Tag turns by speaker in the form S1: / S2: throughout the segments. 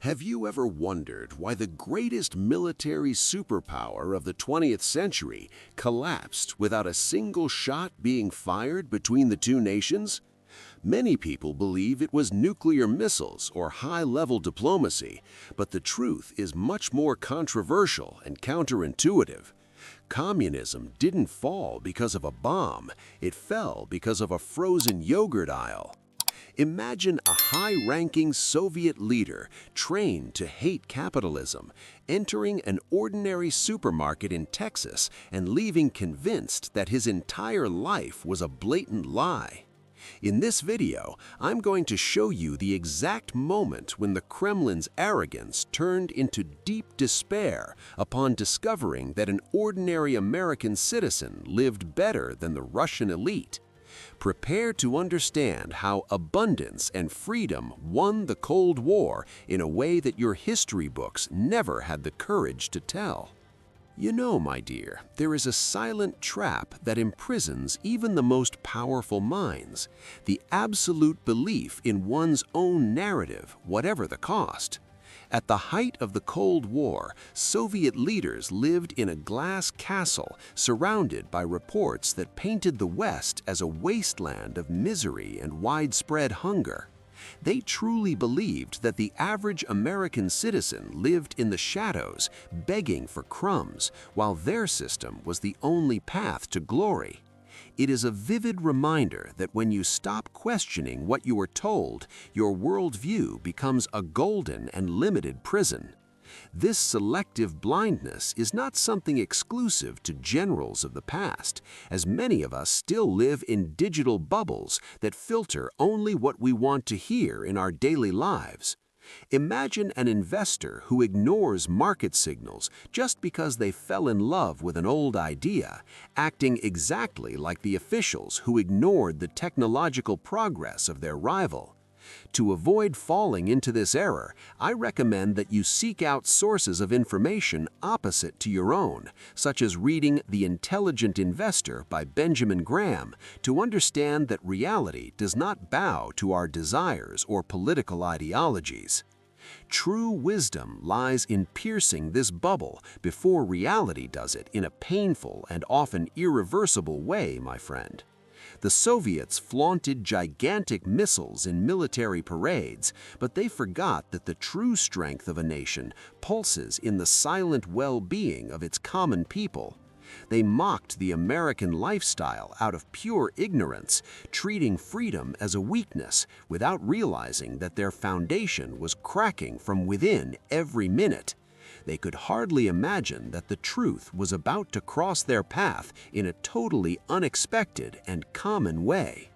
S1: Have you ever wondered why the greatest military superpower of the 20th century collapsed without a single shot being fired between the two nations? Many people believe it was nuclear missiles or high-level diplomacy, but the truth is much more controversial and counterintuitive. Communism didn't fall because of a bomb, it fell because of a frozen yogurt aisle. Imagine a high-ranking Soviet leader trained to hate capitalism, entering an ordinary supermarket in Texas and leaving convinced that his entire life was a blatant lie. In this video, I'm going to show you the exact moment when the Kremlin's arrogance turned into deep despair upon discovering that an ordinary American citizen lived better than the Russian elite. Prepare to understand how abundance and freedom won the Cold War in a way that your history books never had the courage to tell. You know, my dear, there is a silent trap that imprisons even the most powerful minds: the absolute belief in one's own narrative, whatever the cost. At the height of the Cold War, Soviet leaders lived in a glass castle surrounded by reports that painted the West as a wasteland of misery and widespread hunger. They truly believed that the average American citizen lived in the shadows, begging for crumbs, while their system was the only path to glory. It is a vivid reminder that when you stop questioning what you are told, your worldview becomes a golden and limited prison. This selective blindness is not something exclusive to generals of the past, as many of us still live in digital bubbles that filter only what we want to hear in our daily lives. Imagine an investor who ignores market signals just because they fell in love with an old idea, acting exactly like the officials who ignored the technological progress of their rival. To avoid falling into this error, I recommend that you seek out sources of information opposite to your own, such as reading The Intelligent Investor by Benjamin Graham, to understand that reality does not bow to our desires or political ideologies. True wisdom lies in piercing this bubble before reality does it in a painful and often irreversible way, my friend. The Soviets flaunted gigantic missiles in military parades, but they forgot that the true strength of a nation pulses in the silent well-being of its common people. They mocked the American lifestyle out of pure ignorance, treating freedom as a weakness without realizing that their foundation was cracking from within every minute. They could hardly imagine that the truth was about to cross their path in a totally unexpected and common way.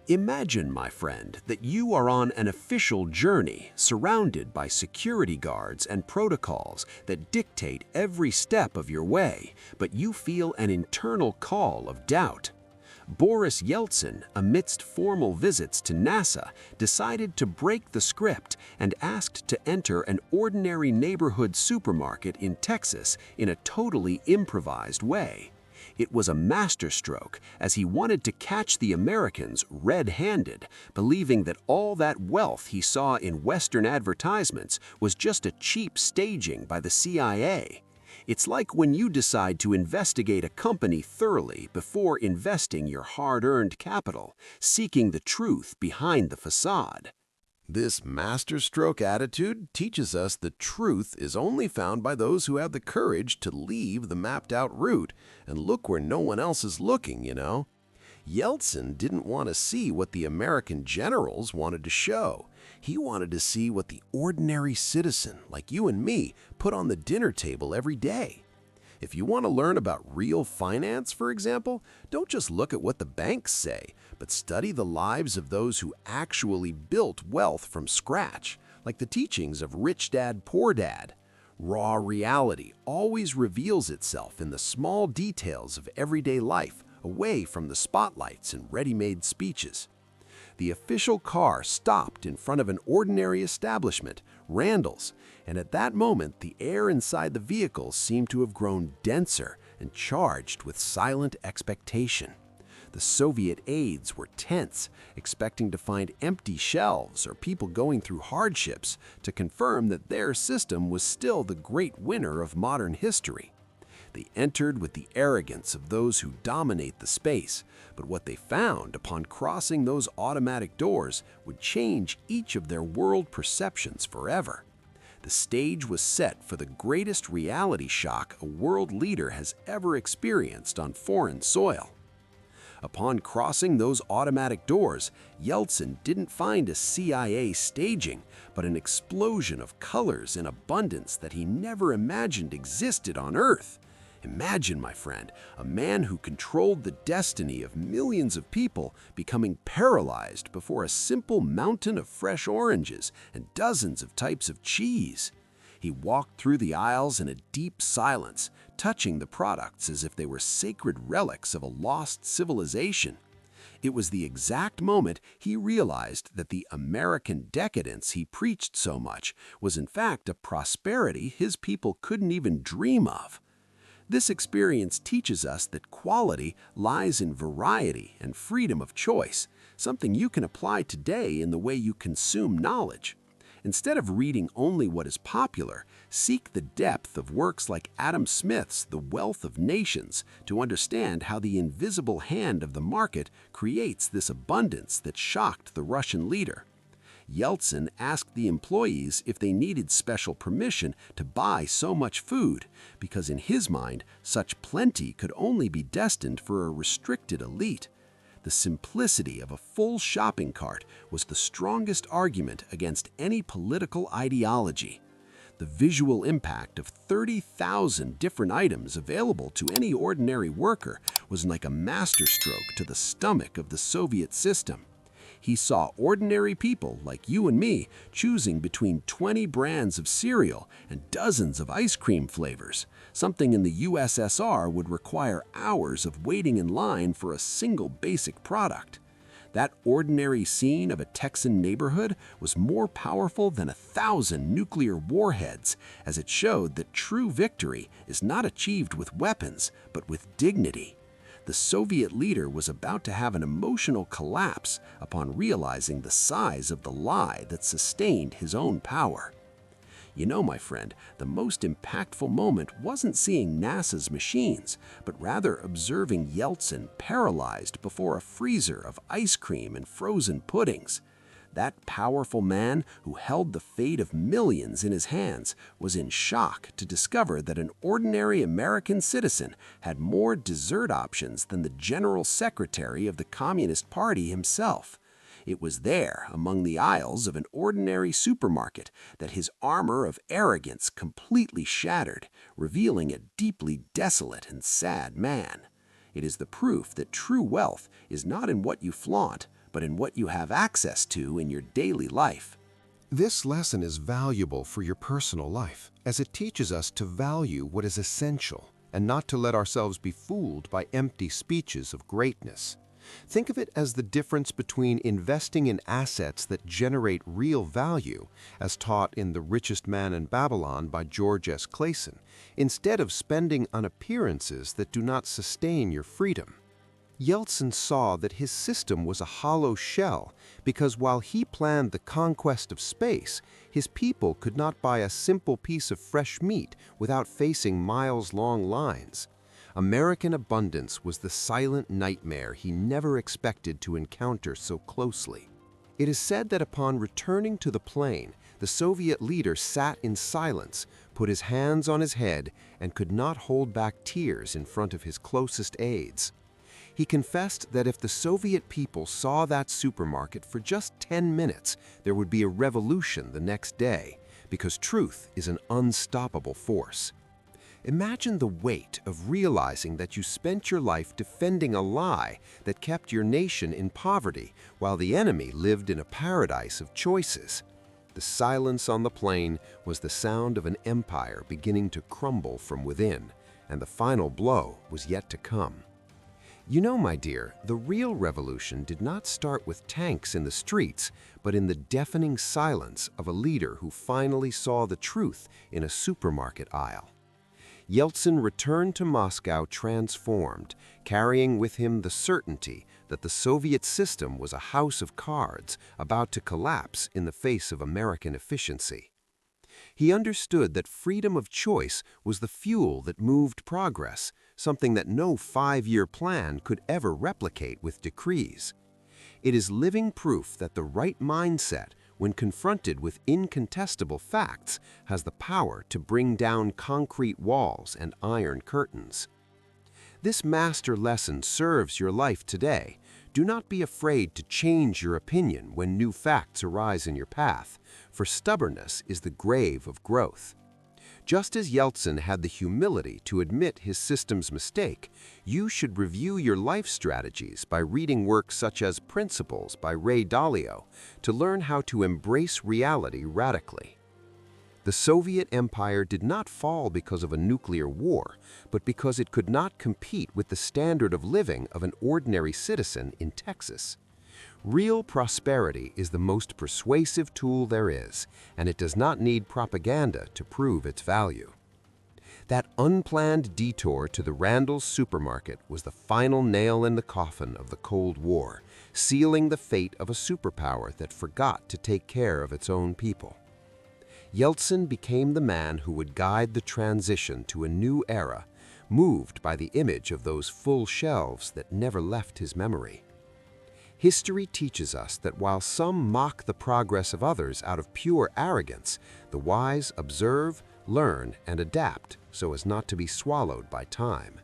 S1: Imagine, my friend, that you are on an official journey surrounded by security guards and protocols that dictate every step of your way, but you feel an internal call of doubt. Boris Yeltsin, amidst formal visits to NASA, decided to break the script and asked to enter an ordinary neighborhood supermarket in Texas in a totally improvised way. It was a masterstroke, as he wanted to catch the Americans red-handed, believing that all that wealth he saw in Western advertisements was just a cheap staging by the CIA. It's like when you decide to investigate a company thoroughly before investing your hard-earned capital, seeking the truth behind the facade.
S2: This masterstroke attitude teaches us the truth is only found by those who have the courage to leave the mapped-out route and look where no one else is looking, you know. Yeltsin didn't want to see what the American generals wanted to show. He wanted to see what the ordinary citizen, like you and me, put on the dinner table every day. If you want to learn about real finance, for example, don't just look at what the banks say, but study the lives of those who actually built wealth from scratch, like the teachings of Rich Dad, Poor Dad. Raw reality always reveals itself in the small details of everyday life, away from the spotlights and ready-made speeches. The official car stopped in front of an ordinary establishment, Randall's, and at that moment the air inside the vehicle seemed to have grown denser and charged with silent expectation. The The Soviet aides were tense, expecting to find empty shelves or people going through hardships to confirm that their system was still the great winner of modern history. They entered with the arrogance of those who dominate the space, but what they found upon crossing those automatic doors would change each of their world perceptions forever. The stage was set for the greatest reality shock a world leader has ever experienced on foreign soil. Upon crossing those automatic doors, Yeltsin didn't find a CIA staging, but an explosion of colors in abundance that he never imagined existed on Earth. Imagine, my friend, a man who controlled the destiny of millions of people becoming paralyzed before a simple mountain of fresh oranges and dozens of types of cheese. He walked through the aisles in a deep silence, touching the products as if they were sacred relics of a lost civilization. It was the exact moment he realized that the American decadence he preached so much was in fact a prosperity his people couldn't even dream of. This experience teaches us that quality lies in variety and freedom of choice, something you can apply today in the way you consume knowledge. Instead of reading only what is popular, seek the depth of works like Adam Smith's The Wealth of Nations to understand how the invisible hand of the market creates this abundance that shocked the Russian leader. Yeltsin asked the employees if they needed special permission to buy so much food, because in his mind, such plenty could only be destined for a restricted elite. The simplicity of a full shopping cart was the strongest argument against any political ideology. The visual impact of 30,000 different items available to any ordinary worker was like a masterstroke to the stomach of the Soviet system. He saw ordinary people like you and me choosing between 20 brands of cereal and dozens of ice cream flavors. Something in the USSR would require hours of waiting in line for a single basic product. That ordinary scene of a Texan neighborhood was more powerful than 1,000 nuclear warheads, as it showed that true victory is not achieved with weapons, but with dignity. The Soviet leader was about to have an emotional collapse upon realizing the size of the lie that sustained his own power. You know, my friend, the most impactful moment wasn't seeing NASA's machines, but rather observing Yeltsin paralyzed before a freezer of ice cream and frozen puddings. That powerful man who held the fate of millions in his hands was in shock to discover that an ordinary American citizen had more dessert options than the General Secretary of the Communist Party himself. It was there, among the aisles of an ordinary supermarket, that his armor of arrogance completely shattered, revealing a deeply desolate and sad man. It is the proof that true wealth is not in what you flaunt, but in what you have access to in your daily life.
S3: This lesson is valuable for your personal life, as it teaches us to value what is essential and not to let ourselves be fooled by empty speeches of greatness. Think of it as the difference between investing in assets that generate real value, as taught in The Richest Man in Babylon by George S. Clason, instead of spending on appearances that do not sustain your freedom. Yeltsin saw that his system was a hollow shell because while he planned the conquest of space, his people could not buy a simple piece of fresh meat without facing miles-long lines. American abundance was the silent nightmare he never expected to encounter so closely. It is said that upon returning to the plane, the Soviet leader sat in silence, put his hands on his head, and could not hold back tears in front of his closest aides. He confessed that if the Soviet people saw that supermarket for just 10 minutes, there would be a revolution the next day, because truth is an unstoppable force. Imagine the weight of realizing that you spent your life defending a lie that kept your nation in poverty while the enemy lived in a paradise of choices. The silence on the plane was the sound of an empire beginning to crumble from within, and the final blow was yet to come. You know, my dear, the real revolution did not start with tanks in the streets, but in the deafening silence of a leader who finally saw the truth in a supermarket aisle. Yeltsin returned to Moscow transformed, carrying with him the certainty that the Soviet system was a house of cards about to collapse in the face of American efficiency. He understood that freedom of choice was the fuel that moved progress, something that no 5-year plan could ever replicate with decrees. It is living proof that the right mindset, when confronted with incontestable facts, has the power to bring down concrete walls and iron curtains. This master lesson serves your life today. Do not be afraid to change your opinion when new facts arise in your path, for stubbornness is the grave of growth. Just as Yeltsin had the humility to admit his system's mistake, you should review your life strategies by reading works such as Principles by Ray Dalio to learn how to embrace reality radically. The Soviet Empire did not fall because of a nuclear war, but because it could not compete with the standard of living of an ordinary citizen in Texas. Real prosperity is the most persuasive tool there is, and it does not need propaganda to prove its value. That unplanned detour to the Randall supermarket was the final nail in the coffin of the Cold War, sealing the fate of a superpower that forgot to take care of its own people. Yeltsin became the man who would guide the transition to a new era, moved by the image of those full shelves that never left his memory. History teaches us that while some mock the progress of others out of pure arrogance, the wise observe, learn, and adapt so as not to be swallowed by time.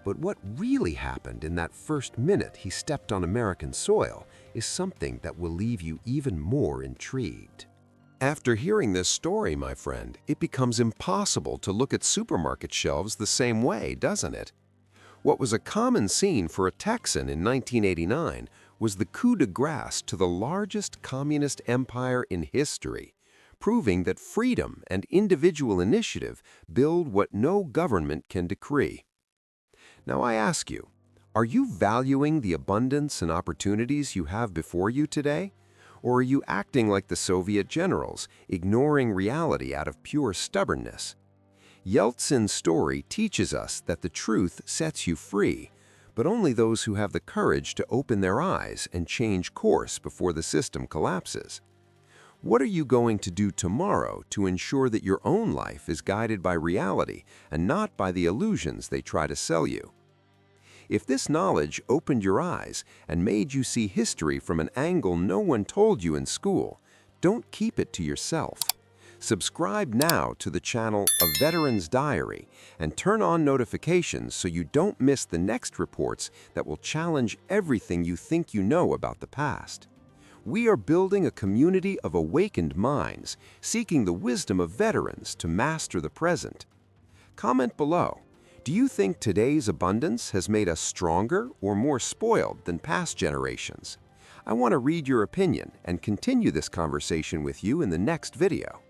S3: But what really happened in that first minute he stepped on American soil is something that will leave you even more intrigued.
S2: After hearing this story, my friend, it becomes impossible to look at supermarket shelves the same way, doesn't it? What was a common scene for a Texan in 1989 was the coup de grace to the largest communist empire in history, proving that freedom and individual initiative build what no government can decree. Now I ask you, are you valuing the abundance and opportunities you have before you today? Or are you acting like the Soviet generals, ignoring reality out of pure stubbornness? Yeltsin's story teaches us that the truth sets you free, but only those who have the courage to open their eyes and change course before the system collapses. What are you going to do tomorrow to ensure that your own life is guided by reality and not by the illusions they try to sell you? If this knowledge opened your eyes and made you see history from an angle no one told you in school, don't keep it to yourself. Subscribe now to the channel A Veteran's Diary and turn on notifications so you don't miss the next reports that will challenge everything you think you know about the past. We are building a community of awakened minds, seeking the wisdom of veterans to master the present. Comment below. Do you think today's abundance has made us stronger or more spoiled than past generations? I want to read your opinion and continue this conversation with you in the next video.